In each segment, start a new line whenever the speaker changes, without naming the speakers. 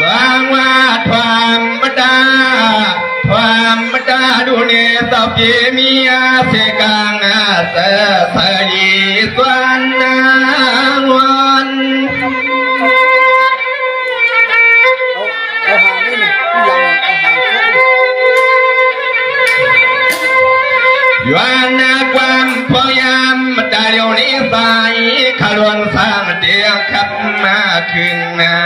ฟังว่าความดาดูเนตเปีมีอาเสกังอาเสสยีสวนนางวันยวนนาความพยายามตาเดียวนี้ใส่ขลวนสร้างเดียงขับมาขึ้นนา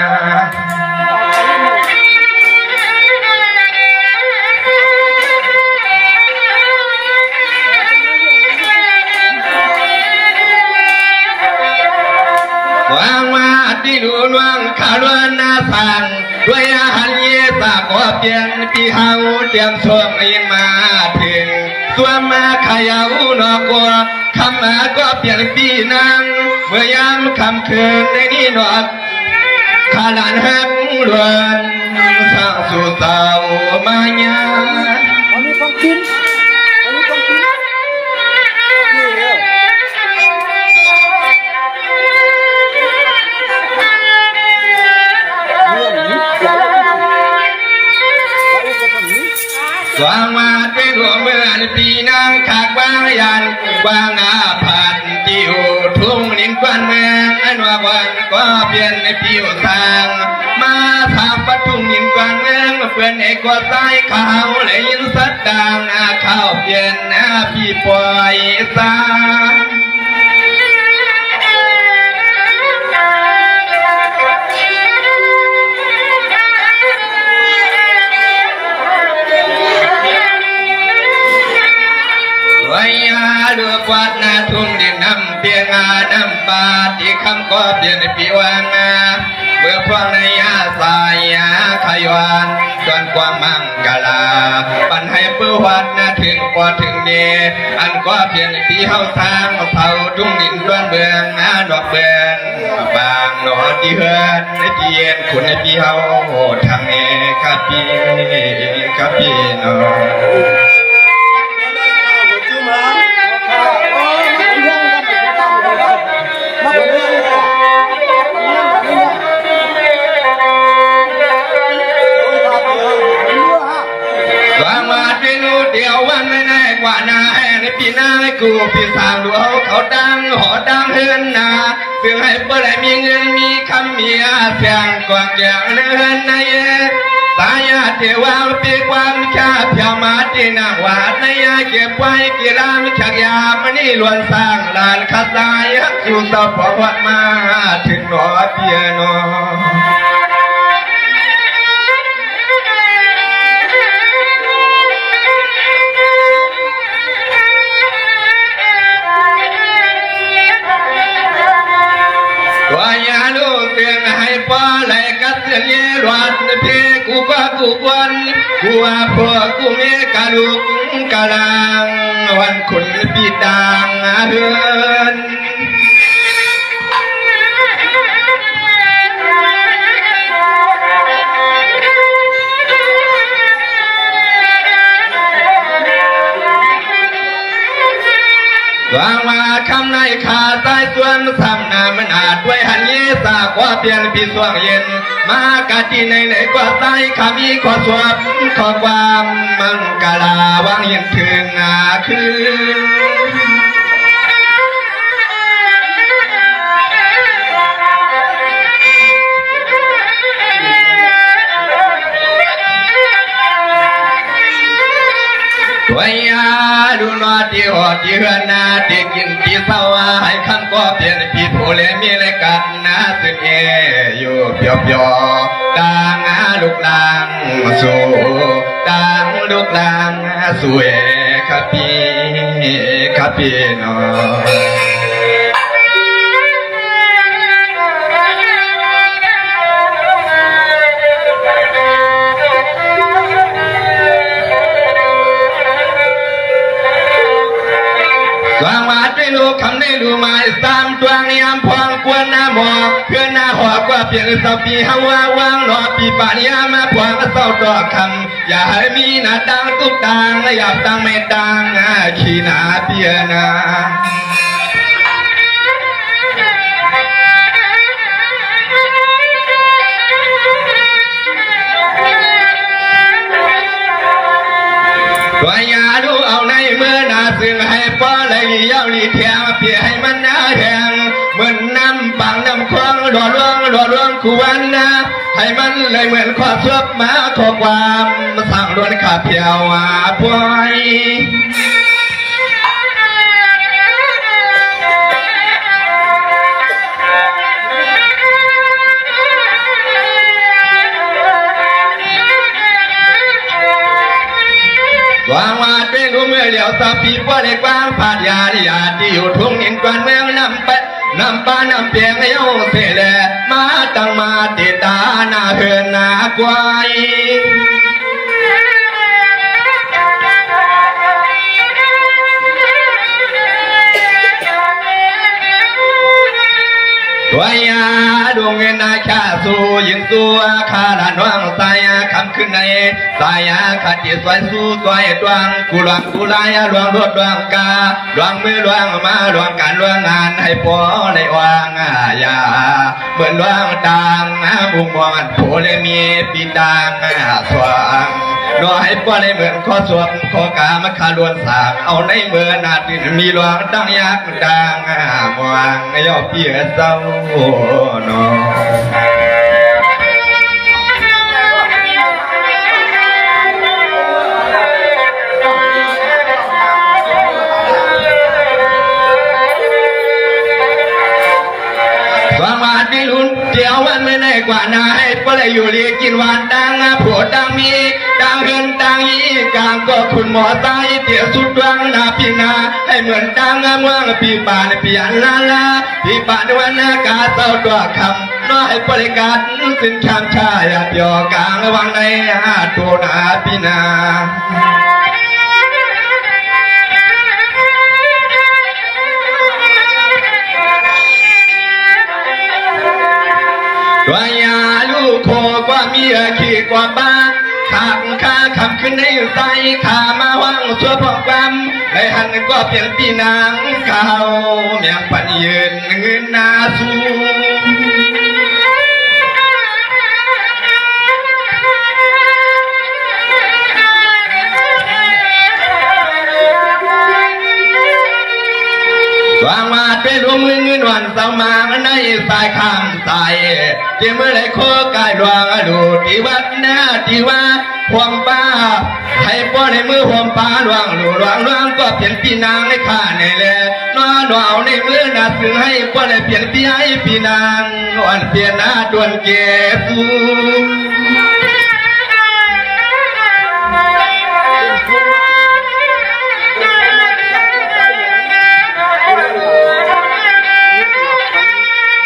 ที่ดูนวงขลวนนาสังด้วยอาหารเยสาก็เปลี่ยนที่เฮาเตรียมช่วงนี้มาถึงส่วนมาขยาวนอกวัวคำมาก็เปลี่ยนปีนังเมื่อยามคำคืนในนี้นอกขาลานหักล้วนสร้างสู่เต่ามายา
อันนี้ต้องกิน
วางมาเป็นหัวเมื่อนปีนางขากวางยันวางอาผัดจิวทุ่งนินกวนเมืองอันว่าวันก็เปลี่ยนในผิวทางมาทำปัทุ่งนินกวนเมืองเพื่อนไอ้กวาดใต้เขาเลยยินสัดดังเข้าเปลี่ยนพี่ปล่อยสาวายาดูกวาดนาทุ่งดินน้ำเปียงน้ำบาที่คำก็เปลี่ยนปีวางเมื่อพวงในยาสายขยวันจนความมังกลาปันให้ปื้วัดถึงพอถึงเดอันก็เปลี่ยนปีเฮาทางเผาทุ่งดินล้วนเบืองดอกเบืองบางหนอที่เฮือนในที่เย็นคุณในปีเฮาทางเอกับปีนอเดียววันไม่ได้กว่านาในปีหน้าให้กูพี่สาวดูเขาดังหอดังเฮือนนาเพื่อให้เพื่อได้มีเงินมีคำมีเสียงกว่างอย่างเฮือนในสายาเทวาปีความชาเพียวมาที่นางวาดในเก็บไว้กีฬามชักยามนี่ล้วนสร้างลานขัดสายสู่สะพอวัดมาถึงหนอเปียโนวายาลูเตียงให้ป้าไหลกัดเสียงเยรวันเพกูก็กูวันกูว่าพ่อกูเมกะลูกกะลังวันคนปีดังเฮือนวางมาคำในขาใต้ส่วนทำนามันอาจด้วยหันเยสากว่าเปลี่ยนปีสว่างเย็นมากะที่ในกว่าใต้ขามีขอสวบขอความมังกลาวางเย็นถึงคืนวายาดูนอที่หอดที่เฮือนนาที่กินที่เศร้าให้คำก็เปลี่ยนพี่ผู้เล่นมีเลยกันสึกอยู่เปียวเปียวต่างลูกลางสู่ต่างลูกลางสู่ครับพี่น้องวางมาได้ลูกคำได้ลูกมาสามตัวงยามพวงกวนหน้าหมอกเพื่อนหน้าหอกว่าเปลี่ยนสับปีฮาวาวางรอปีป่านยามาพวงก็เศร้าดอกคำอย่าให้มีหน้าดังตุกดังอย่าดังไม่ดังขี้หน้าเปียนา ซึ่งให้ป้อเลยเย้าลีเทียงเพียให้มันน่าแหงเหมือนน้ำปังน้ำคลองหล่อลวงคูวันนะให้มันเลยเหมือนขวาซวบมาขอความสั่งล้วนขาเพียวปวย วางวาดเป็นรู้เมื่อเหลียวสาปีว่าได้กว้างผ่านยาที่อยู่ทุ่งหินกวนเมืองนำไปนำป้านำเปียงให้โอเสแลมาตั้งมาติดตาหน้าเพื่อนหน้ากวายตัวยาดวงเงินนาชาสู้ยิงตัวขาดานว่างสายคำขึ้นในสายขัดจิตสวยสู้ตัวดวงกูหลวงกูลายหลวงรถดวงกาหลวงมือหลวงมาหลวงการหลวงงานให้พอได้วางยาเหมือนหลวงดังบุ้งมองโผล่มีปีดังสว่างรอให้ป้อได้เหมือนข้อสวมข้อกามาคาลวนสากเอาในเมื่อนาทีมีหลวงดังยักษ์ดังมวงย่อเพียเศร้าโนสว่างวันที่ลุ้นเจียววันไม่ได้กว่านาให้ป้อได้อยู่เรียกินวันดังผัวดังมีดังเงินดังยีกลางก็คุณหมอตายเตี่ยสุดดวงนาพีนาให้เหมือนดังเมืองปีป่านปีอันลาลาปีป่านวันนากาเศร้าตัวคำน้อยบริการสิ้นชามชายาเปียวกลางวังในตัวนาพีนาตัวยาลูกโคกว่ามีขี้กว่าบ้าขาดข้าคำขึ้นในใจขามาว่างสัวพอกรำในหันก็เปลี่ยนปีนางเขาเมียงปันยืนเงินนาสูวางมาเป็นรวมมือเงินวันสมาในสายข้ามสายเจ้าเมื่อไรโคกายดวงดูที่วัดหน้าที่ว่าหวงป้าให้ป้อในมือหวงป้าดวงหลวงก็เปลี่ยนปีนางในข้าในแลนอนดาวในมือนาซึ่งให้ป้อในเปลี่ยนปีให้ปีนางวันเปลี่ยนหน้าดวนเก็บ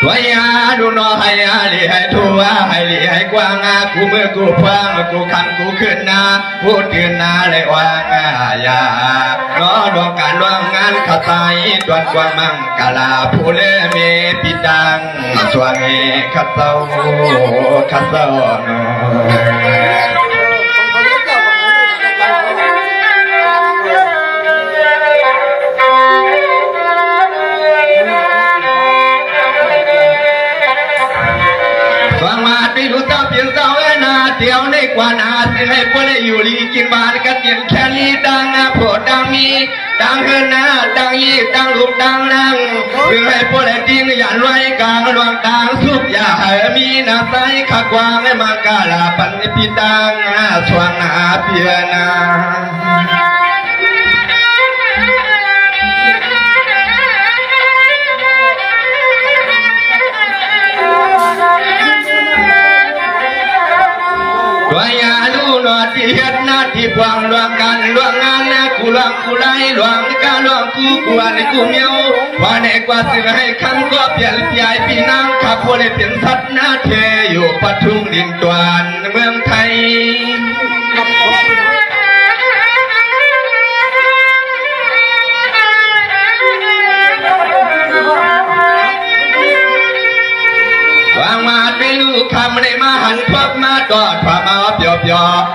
ตัวยาดูนอให้ลีให้ทัวให้ลีให้กว้างกูเมื่อกูฟังกูขันกูขึ้นนาพูดขึ้นนาเลยวางยานอดวงการดวงงานขัดใจดวนกวางมังกาลาผู้เล่เมปิดังสวงเอขัดเศร้าโนเที่ยวในกว่านาสิให้พวกได้อยู่ลีกินบานกันเตียนแค่ลีดังโผล่ดังมีดังเฮือนนาดังยีดังลูกดังนั่งเพื่อให้พวกได้ดิ้งยันไว้กลางหลวงดังสุบอย่าให้มีนาใสขักวางให้มังกาลาปันปีดังสว่างนาเพียนาตัวยาลูนอที่เฮ็ดหน้าที่พวงรวมกันรวมงานนะกูหลวงกูไล่หลวงกาหลวงกูกวนกูเมียวว่าในกว่าสิ่งให้คำก็เปลี่ยนใหญ่พี่น้องขับพวกได้เปลี่ยนสัตว์หน้าเทอยู่ปทุมดินตวนเมืองไทยวางมาเป็นลูกคำในมาหันพบมาตอดความเอาเปียว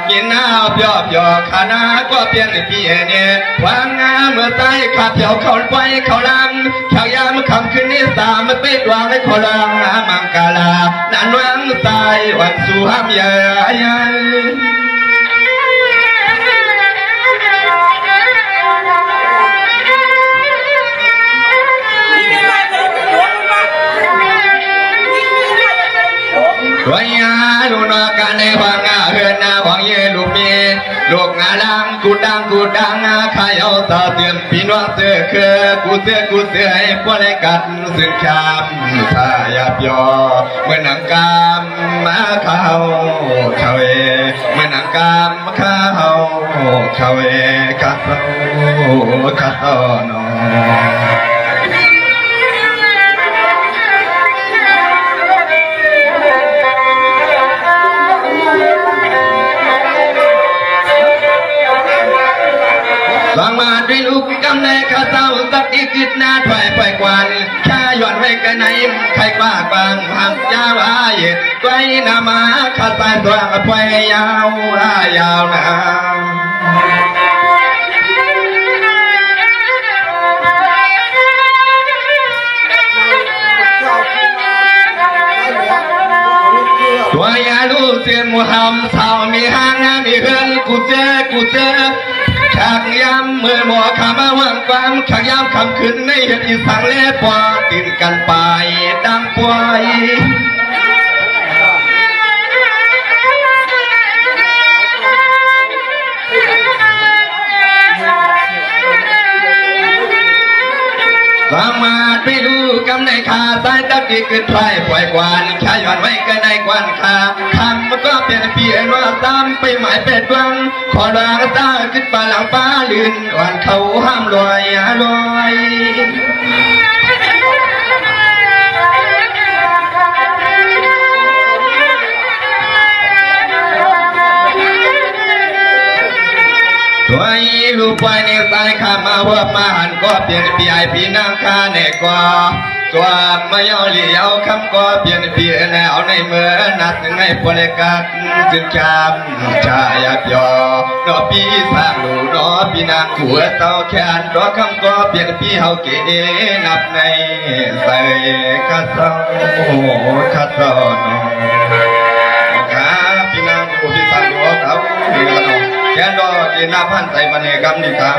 กินน้าเปียวขานาก็เปลี่ยนพี่เนี่ยวางงาเมื่อใต้ขาเปียวเขาไปเขาลำชาวยามคำขึ้นนี่สามไม่ดวางให้ขอลองมังกาลานันวางใต้วันสู่ห้ามใหญ่ วายาลูนอกันในวางาเฮือนนาวังเยลูกเมียลูกงาลังกูดังขายเอาตาเตือนพี่น้องเสือคือกูเสือให้พวกได้กัดซึ่งชามถ้าหยาบยอเมื่อนังกามมาเข้าเอเมื่อนังกามเข้าเอข้าเศร้านอสางมาด้วยลูกกำในข้าเศร้าสักอีกหน้าถอยไปกวนแค่หย่อนไว้กันไหนใครกล้าบางหักยาวเย็ดไว้นามาข้าสายตัวไปยาวนะตัวยาลูเสียนมุฮัมสาวมีหางมีเฮือนกูเจอขักย้ำเมื่อหมอขามาว่างความขักย้ำคำขึ้นในเหตุอีสังเล่ปอตินกันไปดังป่วยสามารถไปดูกำในขาสายตะกี้ขึ้นไฟปล่อยกวานชายหย่อนไว้ก็ได้กวานขาคำมันก็เป็นเพียงว่าตามไปหมายเป็ดวังขอดางตาขึ้นป่าหลังป้าลื่นอ่อนเขาห้ามลอยตัวลูกไปในสายข้ามาว่ามาหันก็เปลี่ยนปีไอปีนางคาเนกว่าตัวไม่ยอเลี้ยวคำก็เปลี่ยนปีแนวในเมื่อนัดในพลกัดจึงจำชายยอนอปีสร้างลูนอปีนางขัวเต้าแขนรอคำก็เปลี่ยนปีเฮาเก๋นับในใส่ข้าเศร้านอพี่นางกูพี่สร้างลูเขาดีแล้วเนาะแกนดอกินน้ำพันใส่บันเนกรรมนี่ครับ